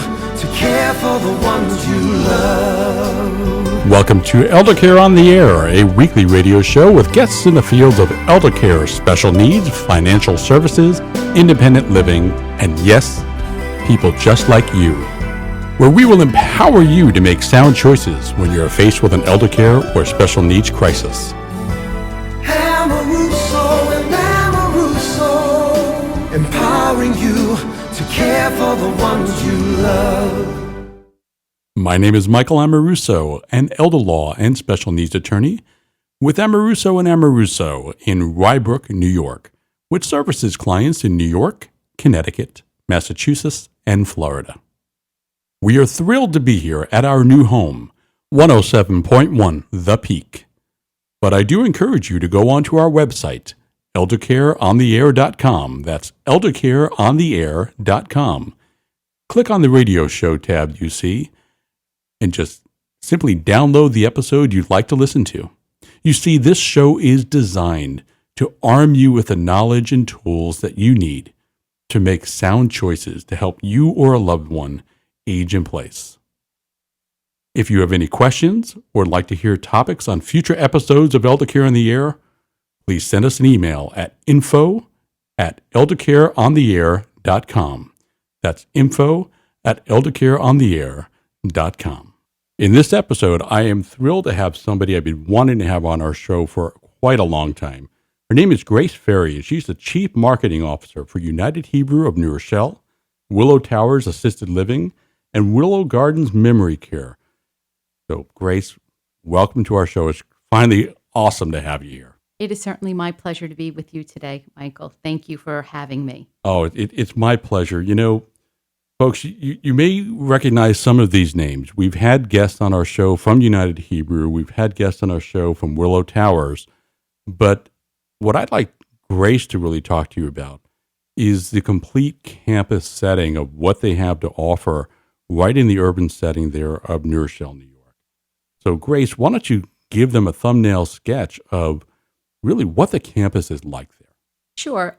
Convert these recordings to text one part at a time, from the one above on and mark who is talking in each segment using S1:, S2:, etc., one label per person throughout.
S1: to care for the ones you love.
S2: Welcome to Elder Care on the Air, a weekly radio show with guests in the fields of elder care, special needs, financial services, independent living, and yes, people just like you, where we will empower you to make sound choices when you're faced with an elder care or special needs crisis.
S1: Amoruso and Amoruso, empowering you to care for the ones you love.
S2: My name is Michael Amoruso, an elder law and special needs attorney with Amoruso and Amoruso in Rye Brook, New York, which services clients in New York, Connecticut, Massachusetts, and Florida. We are thrilled to be here at our new home, 107.1 The Peak. But I do encourage you to go onto our website, eldercareontheair.com. That's eldercareontheair.com. Click on the radio show tab you see, and just simply download the episode you'd like to listen to. You see, this show is designed to arm you with the knowledge and tools that you need to make sound choices to help you or a loved one age in place. If you have any questions or would like to hear topics on future episodes of Elder Care on the Air, please send us an email at info@eldercareontheair.com. That's info@eldercareontheair.com. In this episode, I am thrilled to have somebody I've been wanting to have on our show for quite a long time. Her name is Grace Ferri, and she's the Chief Marketing Officer for United Hebrew of New Rochelle, Willow Towers Assisted Living, and Willow Gardens Memory Care. So, Grace, welcome to our show. It's finally awesome to have you here.
S3: It is certainly my pleasure to be with you today, Michael. Thank you for having me.
S2: Oh, it's my pleasure. You know, folks, you may recognize some of these names. We've had guests on our show from United Hebrew. We've had guests on our show from Willow Towers. But what I'd like Grace to really talk to you about is the complete campus setting of what they have to offer right in the urban setting there of New Rochelle, New York. So, Grace, why don't you give them a thumbnail sketch of really what the campus is like there?
S3: Sure.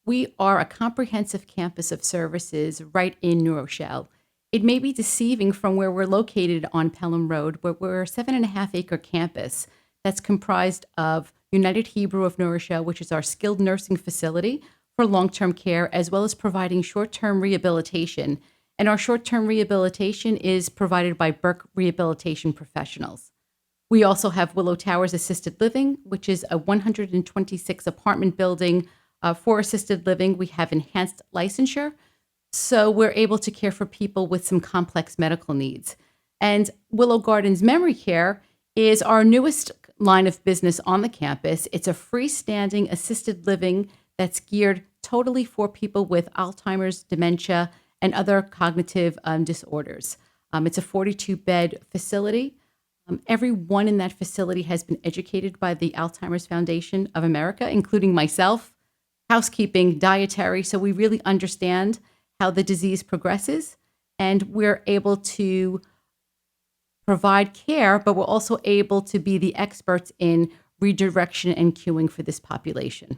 S3: We are a comprehensive campus of services right in New Rochelle. It may be deceiving from where we're located on Pelham Road, but we're a 7.5-acre campus that's comprised of United Hebrew of New Rochelle, which is our skilled nursing facility for long-term care, as well as providing short-term rehabilitation. And our short-term rehabilitation is provided by Burke Rehabilitation Professionals. We also have Willow Towers Assisted Living, which is a 126 apartment building for assisted living. We have enhanced licensure, so we're able to care for people with some complex medical needs. And Willow Gardens Memory Care is our newest line of business on the campus. It's a freestanding assisted living that's geared totally for people with Alzheimer's, dementia, and other cognitive disorders. It's a 42-bed facility. Everyone in that facility has been educated by the Alzheimer's Foundation of America, including myself, housekeeping, dietary. So we really understand how the disease progresses, and we're able to provide care, but we're also able to be the experts in redirection and queuing for this population.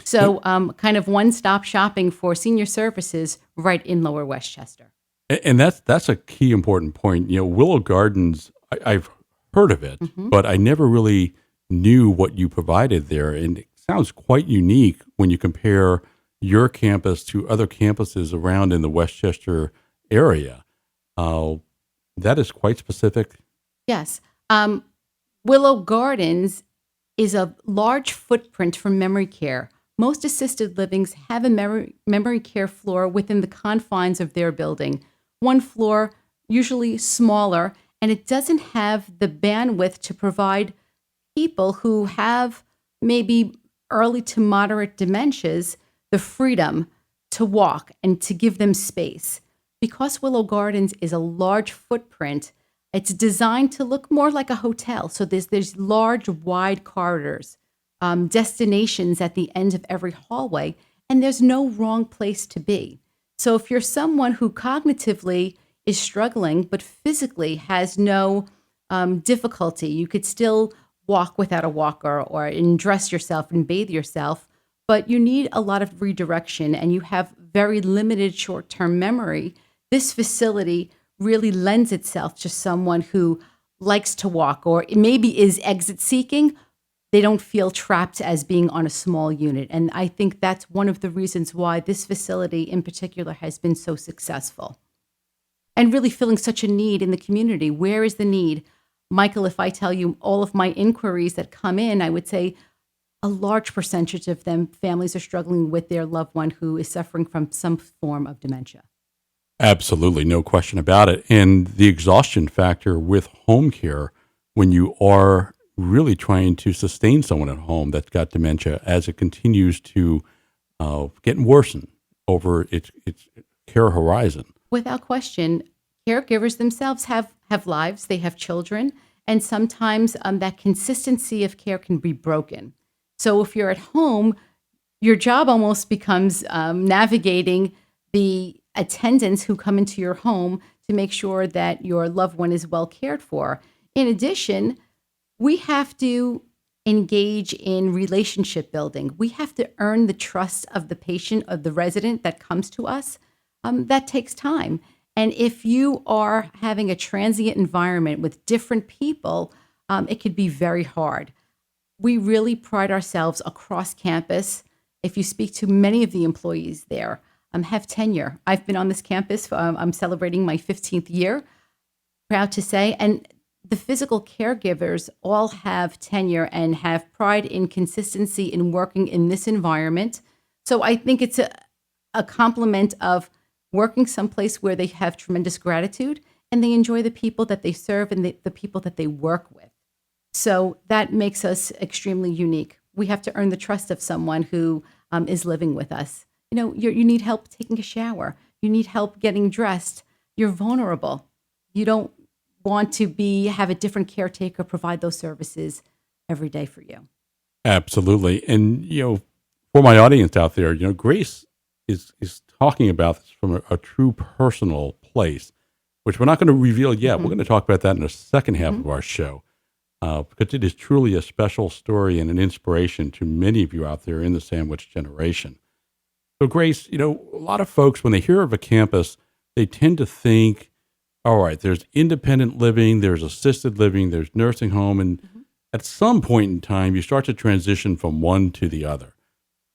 S3: So kind of one-stop shopping for senior services right in Lower Westchester.
S2: And that's a key important point. You know, Willow Gardens, I've heard of it, but I never really knew what you provided there. And it sounds quite unique when you compare your campus to other campuses around in the Westchester area. That is quite specific.
S3: Yes. Willow Gardens is a large footprint for memory care. Most assisted livings have a memory care floor within the confines of their building. One floor, usually smaller, and it doesn't have the bandwidth to provide people who have maybe early to moderate dementias the freedom to walk and to give them space. Because Willow Gardens is a large footprint, it's designed to look more like a hotel. So there's large, wide corridors, destinations at the end of every hallway, and there's no wrong place to be. So if you're someone who cognitively is struggling, but physically has no difficulty, you could still walk without a walker or dress yourself and bathe yourself, but you need a lot of redirection and you have very limited short-term memory, this facility really lends itself to someone who likes to walk or maybe is exit seeking. They don't feel trapped as being on a small unit. And I think that's one of the reasons why this facility in particular has been so successful and really filling such a need in the community. Where is the need? Michael, if I tell you all of my inquiries that come in, I would say a large percentage of them, families are struggling with their loved one who is suffering from some form of dementia.
S2: Absolutely, no question about it. And the exhaustion factor with home care, when you are really trying to sustain someone at home that's got dementia as it continues to get worsen over its care horizon.
S3: Without question, caregivers themselves have lives, they have children, and sometimes that consistency of care can be broken. So if you're at home, your job almost becomes navigating the attendants who come into your home to make sure that your loved one is well cared for. In addition, we have to engage in relationship building. We have to earn the trust of the patient, of the resident that comes to us. That takes time. And if you are having a transient environment with different people, it could be very hard. We really pride ourselves across campus. If you speak to many of the employees there, have tenure. I've been on this campus. I'm celebrating my 15th year, proud to say. And the physical caregivers all have tenure and have pride in consistency in working in this environment. So I think it's a complement of working someplace where they have tremendous gratitude and they enjoy the people that they serve and the people that they work with. So that makes us extremely unique. We have to earn the trust of someone who is living with us. You know, you need help taking a shower. You need help getting dressed. You're vulnerable. You don't want to have a different caretaker provide those services every day for you.
S2: Absolutely. And, for my audience out there, Grace is talking about this from a true personal place, which we're not going to reveal yet. We're going to talk about that in the second half of our show, because it is truly a special story and an inspiration to many of you out there in the sandwich generation. So Grace, a lot of folks, when they hear of a campus, they tend to think, all right, there's independent living, there's assisted living, there's nursing home. And at some point in time, you start to transition from one to the other.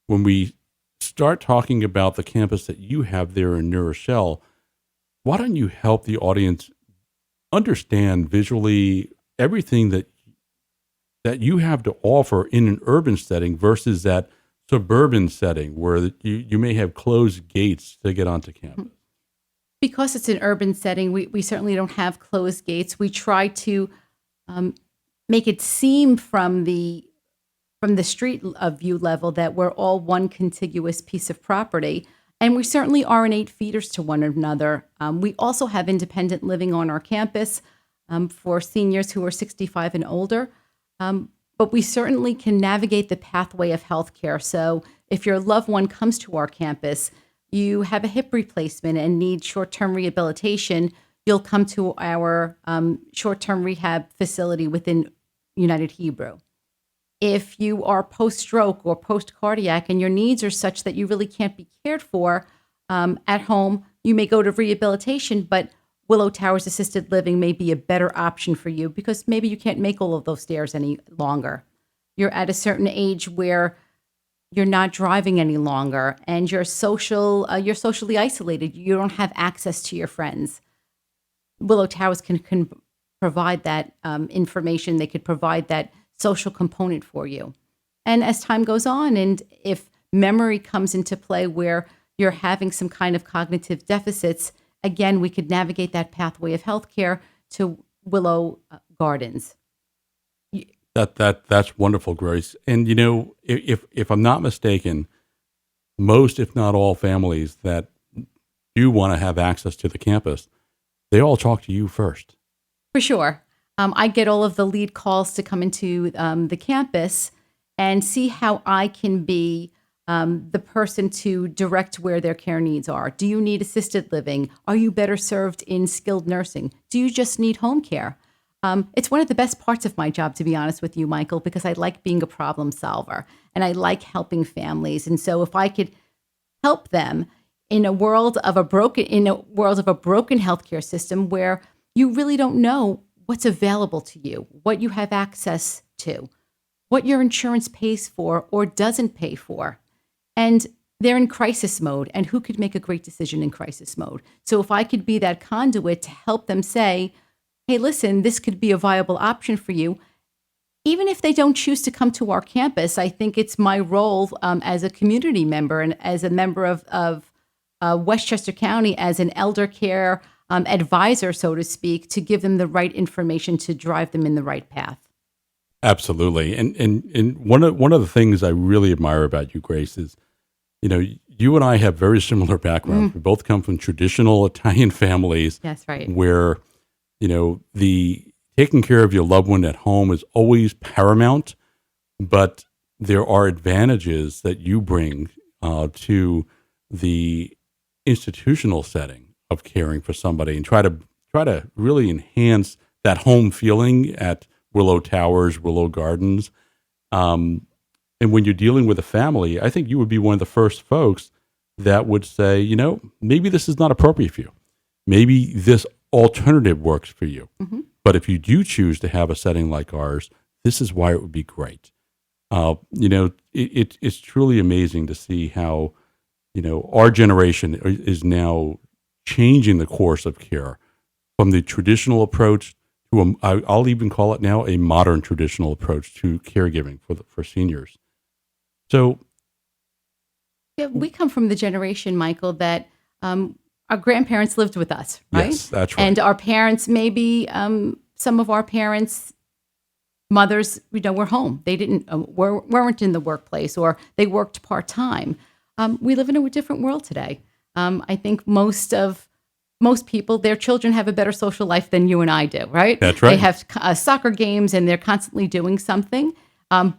S2: When we start talking about the campus that you have there in New Rochelle, why don't you help the audience understand visually everything that you have to offer in an urban setting versus that suburban setting where you may have closed gates to get onto campus?
S3: Because it's an urban setting, we certainly don't have closed gates. We try to make it seem from the street view level that we're all one contiguous piece of property. And we certainly are in 8 feeders to one another. We also have independent living on our campus for seniors who are 65 and older. But we certainly can navigate the pathway of healthcare. So if your loved one comes to our campus, you have a hip replacement and need short-term rehabilitation, you'll come to our short-term rehab facility within United Hebrew. If you are post-stroke or post-cardiac and your needs are such that you really can't be cared for at home, you may go to rehabilitation, but Willow Towers Assisted Living may be a better option for you because maybe you can't make all of those stairs any longer. You're at a certain age where you're not driving any longer and you're socially isolated. You don't have access to your friends. Willow Towers can provide that information. They could provide that social component for you. And as time goes on, and if memory comes into play where you're having some kind of cognitive deficits, again, we could navigate that pathway of healthcare to Willow Gardens.
S2: That's wonderful, Grace. And if I'm not mistaken, most, if not all, families that do want to have access to the campus, they all talk to you first.
S3: For sure. I get all of the lead calls to come into the campus and see how I can be the person to direct where their care needs are. Do you need assisted living? Are you better served in skilled nursing? Do you just need home care? It's one of the best parts of my job, to be honest with you, Michael, because I like being a problem solver and I like helping families. And so if I could help them, in a world of a broken healthcare system where you really don't know what's available to you, what you have access to, what your insurance pays for or doesn't pay for. And they're in crisis mode, and who could make a great decision in crisis mode? So if I could be that conduit to help them say, hey, listen, this could be a viable option for you. Even if they don't choose to come to our campus, I think it's my role as a community member and as a member of Westchester County, as an elder care advisor, so to speak, to give them the right information to drive them in the right path.
S2: Absolutely. And one of the things I really admire about you, Grace, is, you and I have very similar backgrounds. We both come from traditional Italian families.
S3: That's right.
S2: Where, the taking care of your loved one at home is always paramount, but there are advantages that you bring to the institutional setting of caring for somebody, and try to really enhance that home feeling at Willow Towers, Willow Gardens. And when you're dealing with a family, I think you would be one of the first folks that would say, maybe this is not appropriate for you. Maybe this alternative works for you. Mm-hmm. But if you do choose to have a setting like ours, this is why it would be great. It's truly amazing to see how, our generation is now changing the course of care from the traditional approach to I'll even call it now a modern traditional approach to caregiving for seniors. So,
S3: yeah, we come from the generation, Michael, that our grandparents lived with us, right?
S2: Yes, that's right.
S3: And our parents, maybe some of our parents' mothers, were home. They weren't in the workplace, or they worked part-time. We live in a different world today. I think most people, their children have a better social life than you and I do, right?
S2: That's right.
S3: They have soccer games, and they're constantly doing something.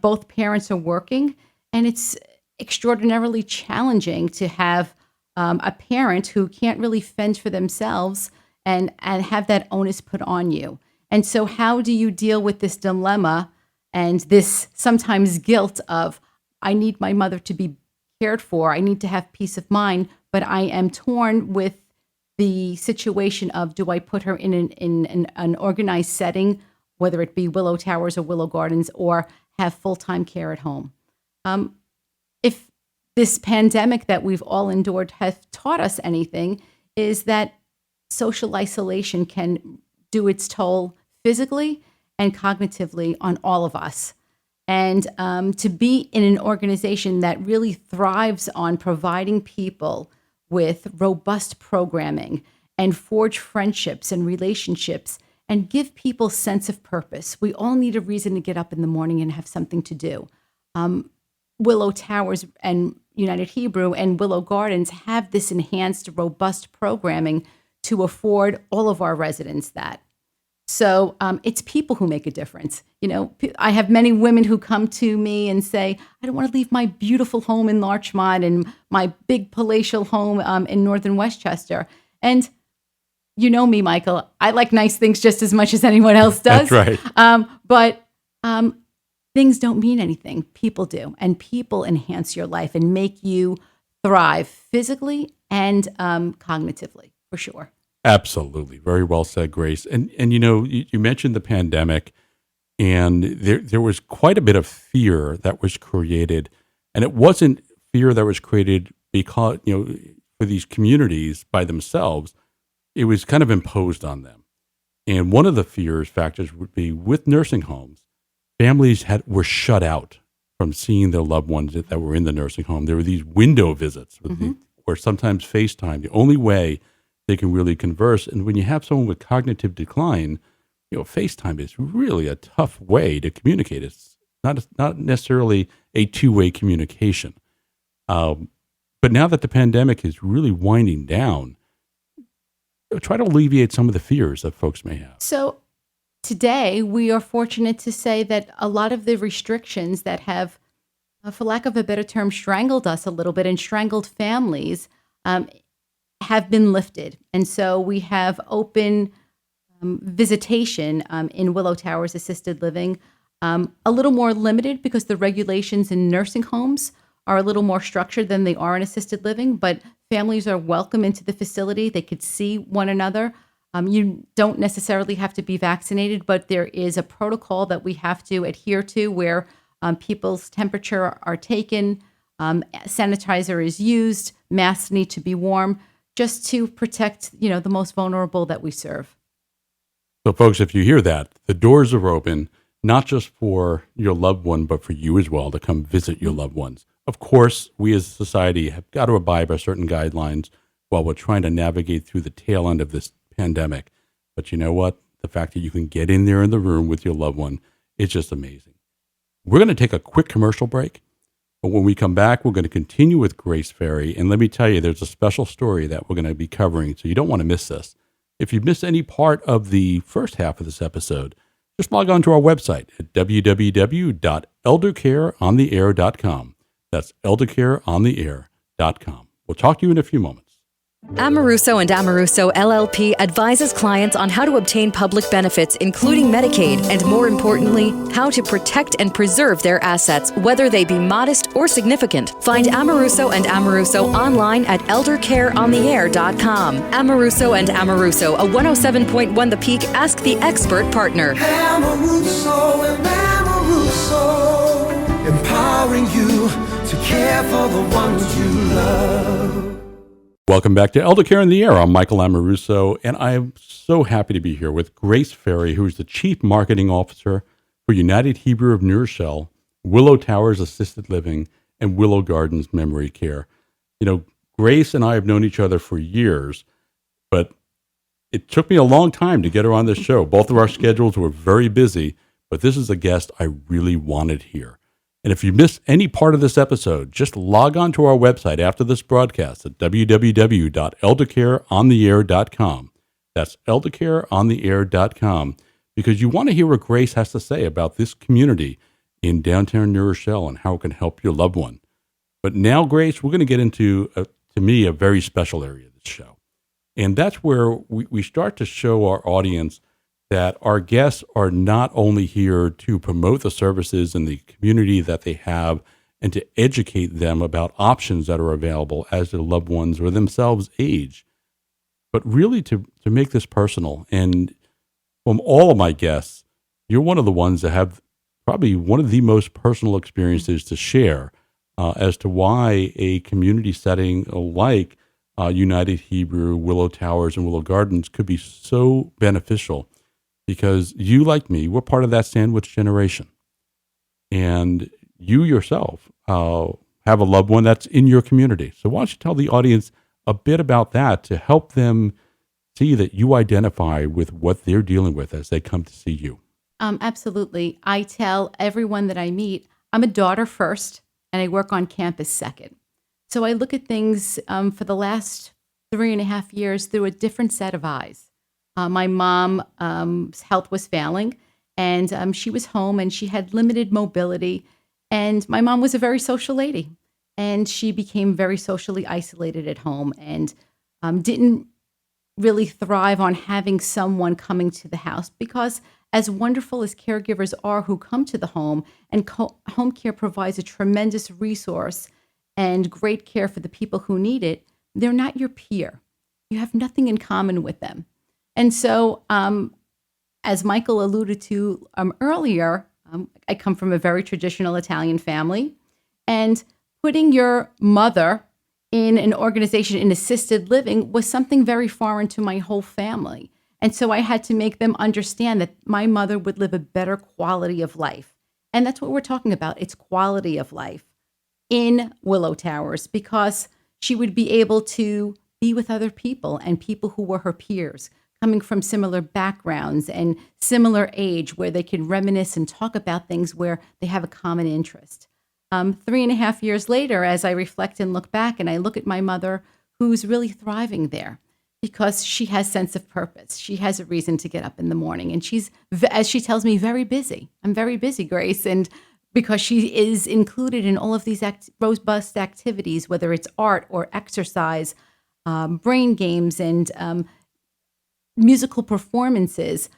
S3: Both parents are working, and it's extraordinarily challenging to have a parent who can't really fend for themselves and have that onus put on you. And so how do you deal with this dilemma and this sometimes guilt of, I need my mother to be cared for, I need to have peace of mind, but I am torn with the situation of, do I put her in an organized setting, whether it be Willow Towers or Willow Gardens, or have full-time care at home? If this pandemic that we've all endured has taught us anything, is that social isolation can do its toll physically and cognitively on all of us. And to be in an organization that really thrives on providing people with robust programming and forge friendships and relationships and give people sense of purpose. We all need a reason to get up in the morning and have something to do. Willow Towers and United Hebrew and Willow Gardens have this enhanced, robust programming to afford all of our residents that. So it's people who make a difference. I have many women who come to me and say, I don't want to leave my beautiful home in Larchmont and my big palatial home in northern Westchester. And you know me, Michael, I like nice things just as much as anyone else does.
S2: That's right.
S3: But things don't mean anything. People do. And people enhance your life and make you thrive physically and cognitively, for sure.
S2: Absolutely. Very well said, Grace. And you mentioned the pandemic, and there was quite a bit of fear that was created. And it wasn't fear that was created because, for these communities by themselves. It was kind of imposed on them. And one of the factors would be with nursing homes, families were shut out from seeing their loved ones that were in the nursing home. There were these window visits or sometimes FaceTime, the only way they can really converse. And when you have someone with cognitive decline, FaceTime is really a tough way to communicate. It's not necessarily a two-way communication. But now that the pandemic is really winding down, try to alleviate some of the fears that folks may have.
S3: So today, we are fortunate to say that a lot of the restrictions that have, for lack of a better term, strangled us a little bit and strangled families have been lifted. And so we have open visitation in Willow Towers Assisted Living, a little more limited because the regulations in nursing homes are a little more structured than they are in assisted living, but Families are welcome into the facility. They could see one another. You don't necessarily have to be vaccinated, but there is a protocol that we have to adhere to where people's temperature are taken, sanitizer is used, masks need to be worn, just to protect, the most vulnerable that we serve.
S2: So, folks, if you hear that, the doors are open, not just for your loved one, but for you as well to come visit your loved ones. Of course, we as a society have got to abide by certain guidelines while we're trying to navigate through the tail end of this pandemic. But you know what? The fact that you can get in there in the room with your loved one is just amazing. We're going to take a quick commercial break. But when we come back, we're going to continue with Grace Ferri. And let me tell you, there's a special story that we're going to be covering, so you don't want to miss this. If you missed any part of the first half of this episode, just log on to our website at www.eldercareontheair.com. That's eldercareontheair.com. We'll talk to you in a few moments.
S4: Amoruso and Amoruso LLP advises clients on how to obtain public benefits, including Medicaid, and more importantly, how to protect and preserve their assets, whether they be modest or significant. Find Amoruso and Amoruso online at eldercareontheair.com. Amoruso and Amoruso, a 107.1 The Peak Ask the Expert partner.
S1: Amoruso and Amoruso, empowering you to care for the ones you love.
S2: Welcome back to Elder Care in the Air. I'm Michael Amoruso, and I am so happy to be here with Grace Ferri, who is the Chief Marketing Officer for United Hebrew of New Rochelle, Willow Towers Assisted Living, and Willow Gardens Memory Care. Grace and I have known each other for years, but it took me a long time to get her on this show. Both of our schedules were very busy, but this is a guest I really wanted here. And if you missed any part of this episode, just log on to our website after this broadcast at www.eldercareontheair.com. That's eldercareontheair.com, because you want to hear what Grace has to say about this community in downtown New Rochelle and how it can help your loved one. But now, Grace, we're going to get into, to me, a very special area of the show. And that's where we start to show our audience that our guests are not only here to promote the services in the community that they have and to educate them about options that are available as their loved ones or themselves age, but really to make this personal. And from all of my guests, you're one of the ones that have probably one of the most personal experiences to share as to why a community setting like United Hebrew, Willow Towers, and Willow Gardens could be so beneficial. Because you, like me, were part of that sandwich generation. And you yourself have a loved one that's in your community. So why don't you tell the audience a bit about that to help them see that you identify with what they're dealing with as they come to see you?
S3: Absolutely. I tell everyone that I meet, I'm a daughter first, and I work on campus second. So I look at things for the last 3.5 years through a different set of eyes. My mom's health was failing, and she was home, and she had limited mobility. And my mom was a very social lady, and she became very socially isolated at home and didn't really thrive on having someone coming to the house, because as wonderful as caregivers are who come to the home, and home care provides a tremendous resource and great care for the people who need it, they're not your peer. You have nothing in common with them. And so, as Michael alluded to earlier, I come from a very traditional Italian family, and putting your mother in an organization in assisted living was something very foreign to my whole family. And so I had to make them understand that my mother would live a better quality of life. And that's what we're talking about. It's quality of life in Willow Towers, because she would be able to be with other people and people who were her peers, coming from similar backgrounds and similar age, where they can reminisce and talk about things where they have a common interest. 3.5 years later, as I reflect and look back, and I look at my mother, who's really thriving there because she has sense of purpose. She has a reason to get up in the morning, and she's, as she tells me, very busy. I'm very busy, Grace, and because she is included in all of these robust activities, whether it's art or exercise, brain games, and musical performances,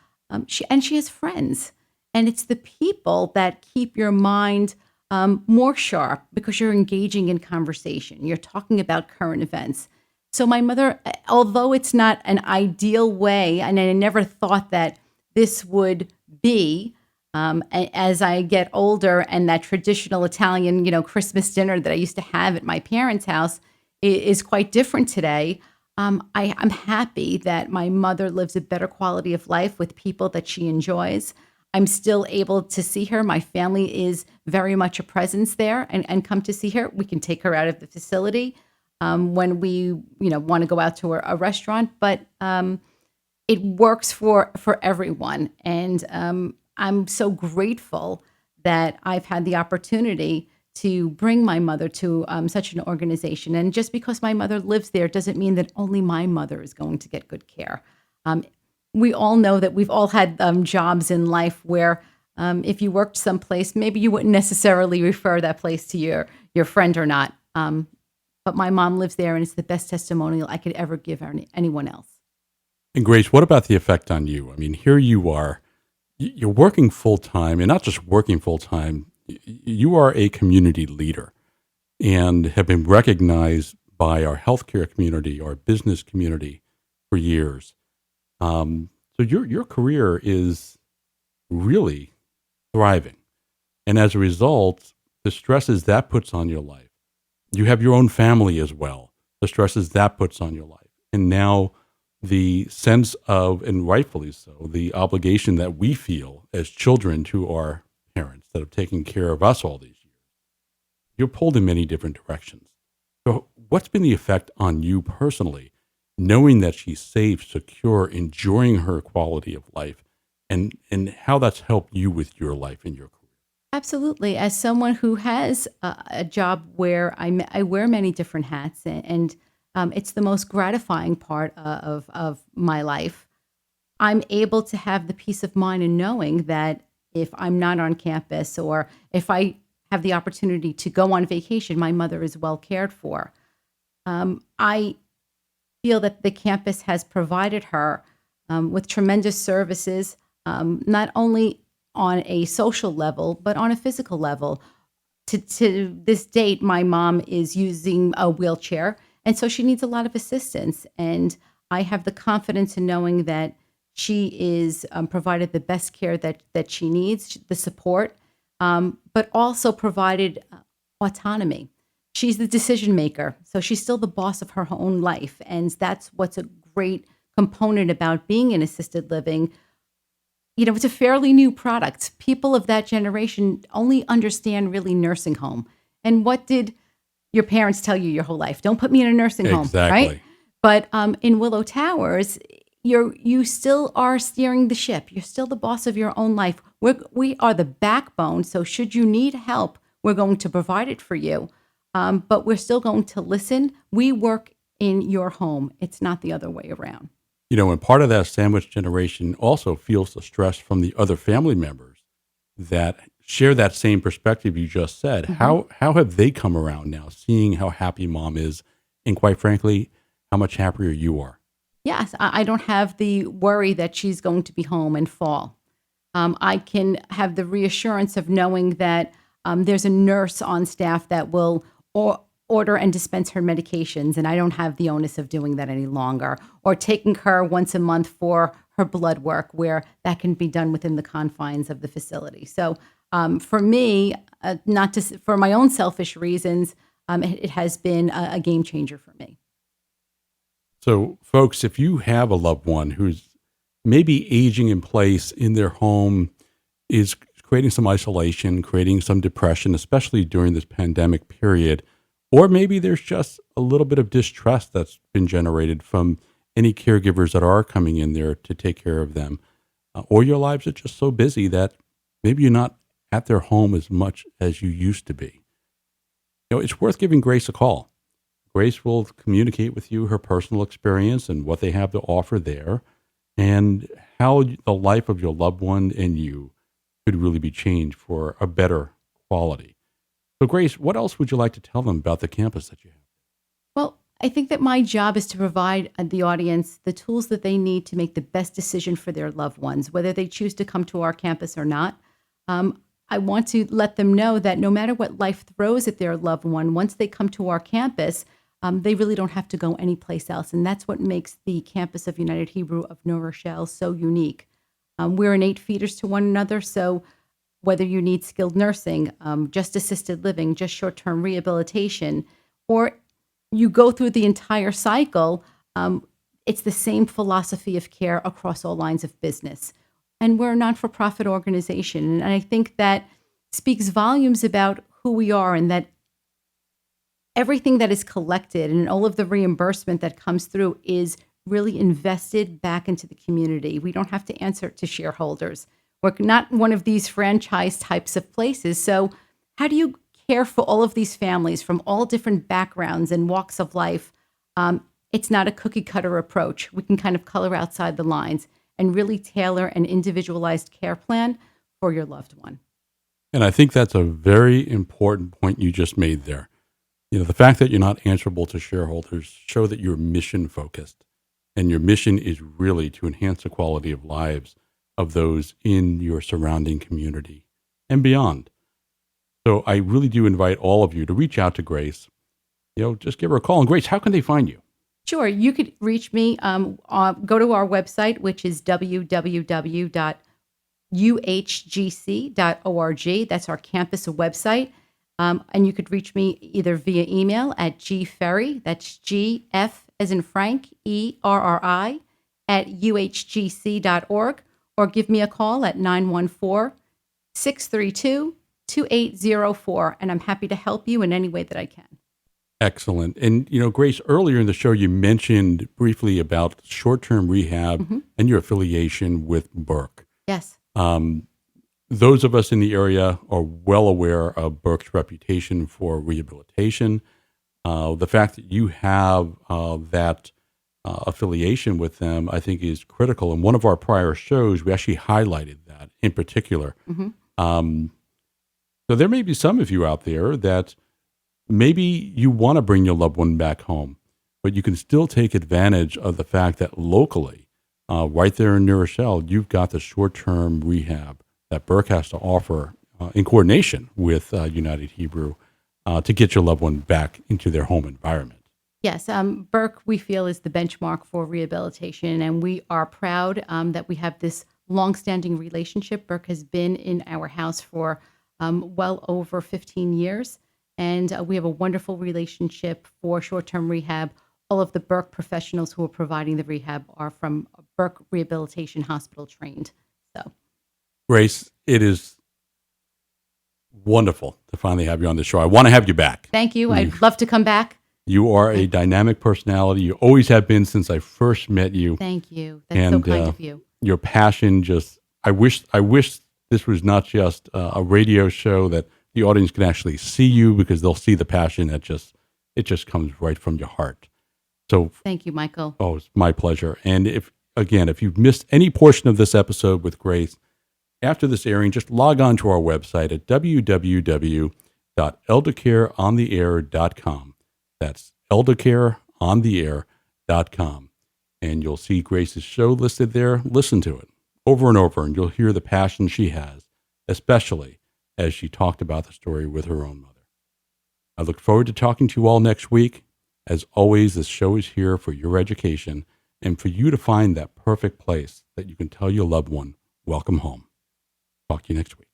S3: she has friends. And it's the people that keep your mind more sharp, because you're engaging in conversation. You're talking about current events. So my mother, although it's not an ideal way, and I never thought that this would be, as I get older, and that traditional Italian, Christmas dinner that I used to have at my parents' house is quite different today. I'm happy that my mother lives a better quality of life with people that she enjoys. I'm still able to see her. My family is very much a presence there and come to see her. We can take her out of the facility when we, want to go out to a restaurant, but it works for everyone. And I'm so grateful that I've had the opportunity to bring my mother to such an organization. And just because my mother lives there doesn't mean that only my mother is going to get good care. We all know that we've all had jobs in life where if you worked someplace, maybe you wouldn't necessarily refer that place to your friend or not. But my mom lives there, and it's the best testimonial I could ever give anyone else.
S2: And Grace, what about the effect on you? I mean, here you are, you're working full time, and not just working full time, you are a community leader and have been recognized by our healthcare community, our business community for years. So your career is really thriving. And as a result, the stresses that puts on your life, you have your own family as well, the stresses that puts on your life. And now the sense of, and rightfully so, the obligation that we feel as children to our parents that have taken care of us all these years. You're pulled in many different directions. So what's been the effect on you personally, knowing that she's safe, secure, enjoying her quality of life, and how that's helped you with your life and your career?
S3: Absolutely. As someone who has a job where I wear many different hats, and it's the most gratifying part of my life, I'm able to have the peace of mind in knowing that if I'm not on campus or if I have the opportunity to go on vacation, my mother is well cared for. I feel that the campus has provided her with tremendous services, not only on a social level, but on a physical level. To this date, my mom is using a wheelchair, and so she needs a lot of assistance. And I have the confidence in knowing that she is provided the best care that she needs, the support, but also provided autonomy. She's the decision maker, so she's still the boss of her own life. And that's what's a great component about being in assisted living. It's a fairly new product. People of that generation only understand really nursing home. And what did your parents tell you your whole life? Don't put me in a nursing home, right? But in Willow Towers, you still are steering the ship. You're still the boss of your own life. We are the backbone. So should you need help, we're going to provide it for you. But we're still going to listen. We work in your home. It's not the other way around.
S2: And part of that sandwich generation also feels the stress from the other family members that share that same perspective you just said. Mm-hmm. How have they come around now, seeing how happy mom is, and quite frankly, how much happier you are?
S3: Yes, I don't have the worry that she's going to be home and fall. I can have the reassurance of knowing that there's a nurse on staff that will order and dispense her medications, and I don't have the onus of doing that any longer, or taking her once a month for her blood work, where that can be done within the confines of the facility. So for me, for my own selfish reasons, it has been a game changer for me.
S2: So folks, if you have a loved one who's maybe aging in place in their home, is creating some isolation, creating some depression, especially during this pandemic period, or maybe there's just a little bit of distrust that's been generated from any caregivers that are coming in there to take care of them, or your lives are just so busy that maybe you're not at their home as much as you used to be. It's worth giving Grace a call. Grace will communicate with you her personal experience and what they have to offer there, and how the life of your loved one and you could really be changed for a better quality. So Grace, what else would you like to tell them about the campus that you have?
S3: Well, I think that my job is to provide the audience the tools that they need to make the best decision for their loved ones, whether they choose to come to our campus or not. I want to let them know that no matter what life throws at their loved one, once they come to our campus, they really don't have to go anyplace else. And that's what makes the campus of United Hebrew of New Rochelle so unique. We're innate feeders to one another. So whether you need skilled nursing, just assisted living, just short-term rehabilitation, or you go through the entire cycle, it's the same philosophy of care across all lines of business. And we're a non-for-profit organization. And I think that speaks volumes about who we are, and that everything that is collected and all of the reimbursement that comes through is really invested back into the community. We don't have to answer to shareholders. We're not one of these franchise types of places. So how do you care for all of these families from all different backgrounds and walks of life? It's not a cookie cutter approach. We can kind of color outside the lines and really tailor an individualized care plan for your loved one.
S2: And I think that's a very important point you just made there. You know, the fact that you're not answerable to shareholders show that you're mission focused, and your mission is really to enhance the quality of lives of those in your surrounding community and beyond. So I really do invite all of you to reach out to Grace. You know, just give her a call. And Grace, how can they find you?
S3: Sure. You could reach me. Go to our website, which is www.uhgc.org. That's our campus website. And you could reach me either via email at gferri, that's G-F as in Frank, E-R-R-I, at uhgc.org, or give me a call at 914-632-2804, and I'm happy to help you in any way that I can.
S2: Excellent. And, you know, Grace, earlier in the show, you mentioned briefly about short-term rehab and your affiliation with Burke.
S3: Yes.
S2: Those of us in the area are well aware of Burke's reputation for rehabilitation. The fact that you have that affiliation with them, I think, is critical. In one of our prior shows, we actually highlighted that in particular. So there may be some of you out there that maybe you want to bring your loved one back home, but you can still take advantage of the fact that locally, right there in New Rochelle, you've got the short-term rehab that Burke has to offer in coordination with United Hebrew to get your loved one back into their home environment.
S3: Yes, Burke, we feel, is the benchmark for rehabilitation, and we are proud that we have this longstanding relationship. Burke has been in our house for well over 15 years, and we have a wonderful relationship for short-term rehab. All of the Burke professionals who are providing the rehab are from Burke Rehabilitation Hospital trained. So,
S2: Grace, it is wonderful to finally have you on the show. I want to have you back.
S3: Thank you. I'd love to come back.
S2: You are a dynamic personality. You always have been since I first met you.
S3: Thank you. That's so kind of you.
S2: Your passion I wish this was not just a radio show that the audience can actually see you, because they'll see the passion it just comes right from your heart. So
S3: thank you, Michael.
S2: Oh, it's my pleasure. And if you've missed any portion of this episode with Grace, after this airing, just log on to our website at www.eldercareontheair.com. That's eldercareontheair.com. And you'll see Grace's show listed there. Listen to it over and over, and you'll hear the passion she has, especially as she talked about the story with her own mother. I look forward to talking to you all next week. As always, this show is here for your education and for you to find that perfect place that you can tell your loved one, welcome home. Talk to you next week.